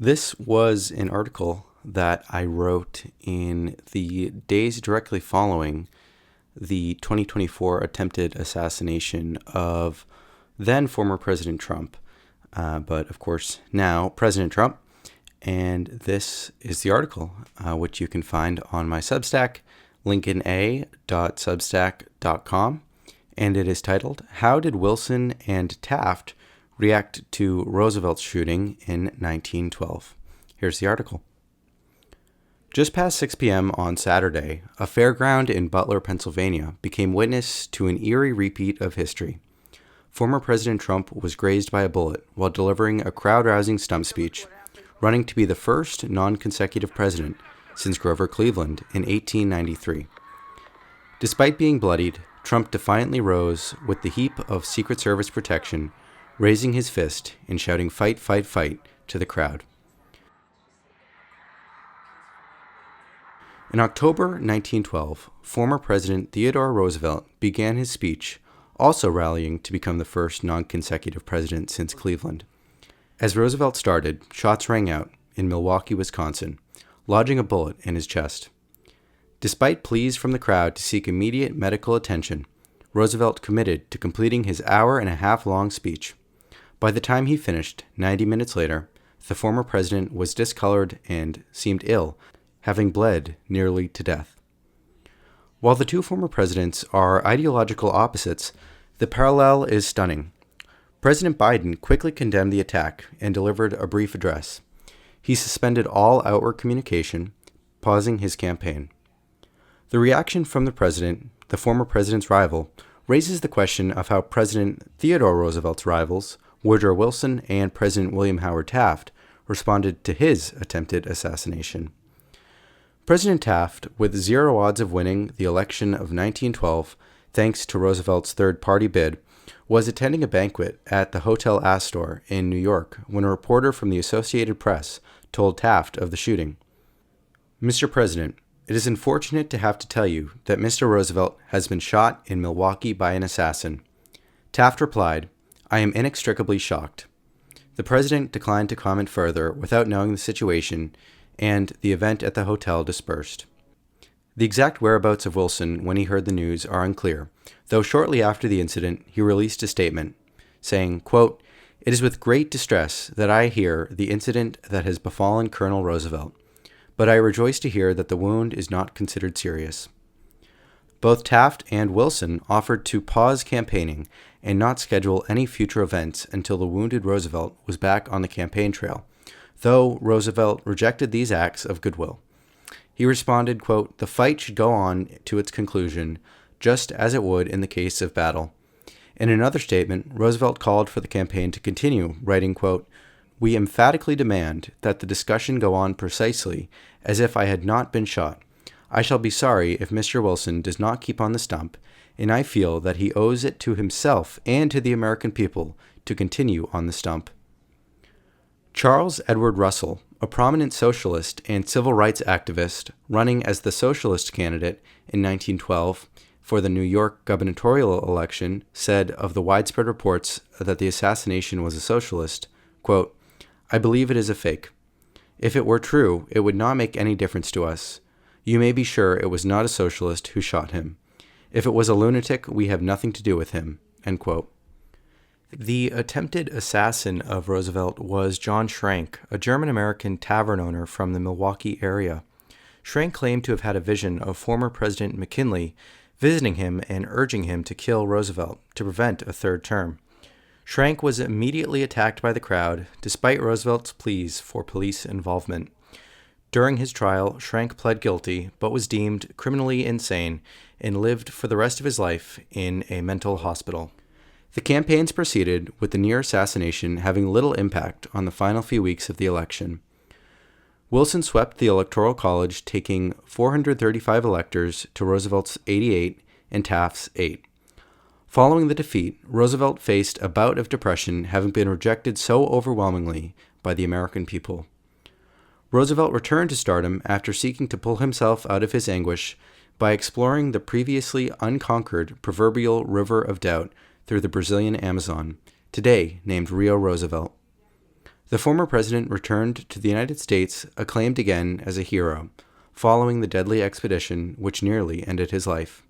This was an article that I wrote in the days directly following the 2024 attempted assassination of then former President Trump, but of course now President Trump. And this is the article, which you can find on my Substack, lincolna.substack.com, and it is titled, How Did Wilson and Taft React to Roosevelt's Shooting in 1912? Here's the article. Just past 6 p.m. on Saturday, a fairground in Butler, Pennsylvania, became witness to an eerie repeat of history. Former President Trump was grazed by a bullet while delivering a crowd-rousing stump speech, running to be the first non-consecutive president since Grover Cleveland in 1893. Despite being bloodied, Trump defiantly rose with the heap of Secret Service protection, raising his fist and shouting "Fight, fight, fight" to the crowd. In October 1912, former President Theodore Roosevelt began his speech, also rallying to become the first non-consecutive president since Cleveland. As Roosevelt started, shots rang out in Milwaukee, Wisconsin, lodging a bullet in his chest. Despite pleas from the crowd to seek immediate medical attention, Roosevelt committed to completing his hour-and-a-half-long speech. By the time he finished, 90 minutes later, the former president was discolored and seemed ill, having bled nearly to death. While the two former presidents are ideological opposites, the parallel is stunning. President Biden quickly condemned the attack and delivered a brief address. He suspended all outward communication, pausing his campaign. The reaction from the president, the former president's rival, raises the question of how President Theodore Roosevelt's rivals, Woodrow Wilson and President William Howard Taft, responded to his attempted assassination. President Taft, with 0 odds of winning the election of 1912, thanks to Roosevelt's third-party bid, was attending a banquet at the Hotel Astor in New York when a reporter from the Associated Press told Taft of the shooting. "Mr. President, it is unfortunate to have to tell you that Mr. Roosevelt has been shot in Milwaukee by an assassin." Taft replied, "I am inextricably shocked." The president declined to comment further without knowing the situation, and the event at the hotel dispersed. The exact whereabouts of Wilson when he heard the news are unclear, though shortly after the incident he released a statement, saying, quote, "It is with great distress that I hear the incident that has befallen Colonel Roosevelt, but I rejoice to hear that the wound is not considered serious." Both Taft and Wilson offered to pause campaigning and not schedule any future events until the wounded Roosevelt was back on the campaign trail, though Roosevelt rejected these acts of goodwill. He responded, quote, "The fight should go on to its conclusion, just as it would in the case of battle." In another statement, Roosevelt called for the campaign to continue, writing, quote, "We emphatically demand that the discussion go on precisely as if I had not been shot. I shall be sorry if Mr. Wilson does not keep on the stump, and I feel that he owes it to himself and to the American people to continue on the stump." Charles Edward Russell, a prominent socialist and civil rights activist running as the socialist candidate in 1912 for the New York gubernatorial election, said of the widespread reports that the assassination was a socialist, quote, "I believe it is a fake. If it were true, it would not make any difference to us. You may be sure it was not a socialist who shot him. If it was a lunatic, we have nothing to do with him," end quote. The attempted assassin of Roosevelt was John Schrank, a German-American tavern owner from the Milwaukee area. Schrank claimed to have had a vision of former President McKinley visiting him and urging him to kill Roosevelt to prevent a third term. Schrank was immediately attacked by the crowd, despite Roosevelt's pleas for police involvement. During his trial, Schrank pled guilty, but was deemed criminally insane and lived for the rest of his life in a mental hospital. The campaigns proceeded, with the near assassination having little impact on the final few weeks of the election. Wilson swept the Electoral College, taking 435 electors to Roosevelt's 88 and Taft's 8. Following the defeat, Roosevelt faced a bout of depression, having been rejected so overwhelmingly by the American people. Roosevelt returned to stardom after seeking to pull himself out of his anguish by exploring the previously unconquered proverbial river of doubt through the Brazilian Amazon, today named Rio Roosevelt. The former president returned to the United States acclaimed again as a hero, following the deadly expedition which nearly ended his life.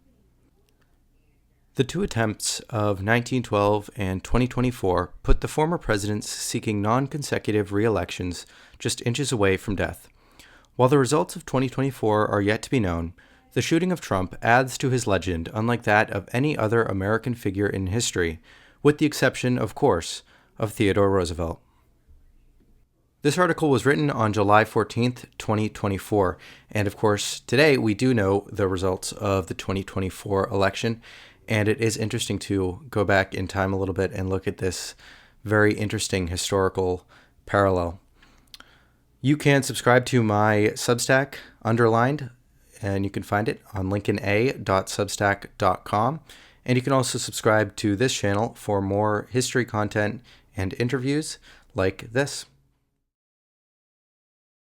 The two attempts of 1912 and 2024 put the former presidents seeking non-consecutive re-elections just inches away from death. While the results of 2024 are yet to be known, the shooting of Trump adds to his legend unlike that of any other American figure in history, with the exception, of course, of Theodore Roosevelt. This article was written on July 14th, 2024, and of course, today we do know the results of the 2024 election, and it is interesting to go back in time a little bit and look at this very interesting historical parallel. You can subscribe to my Substack, Underlined, and you can find it on lincolna.substack.com. And you can also subscribe to this channel for more history content and interviews like this.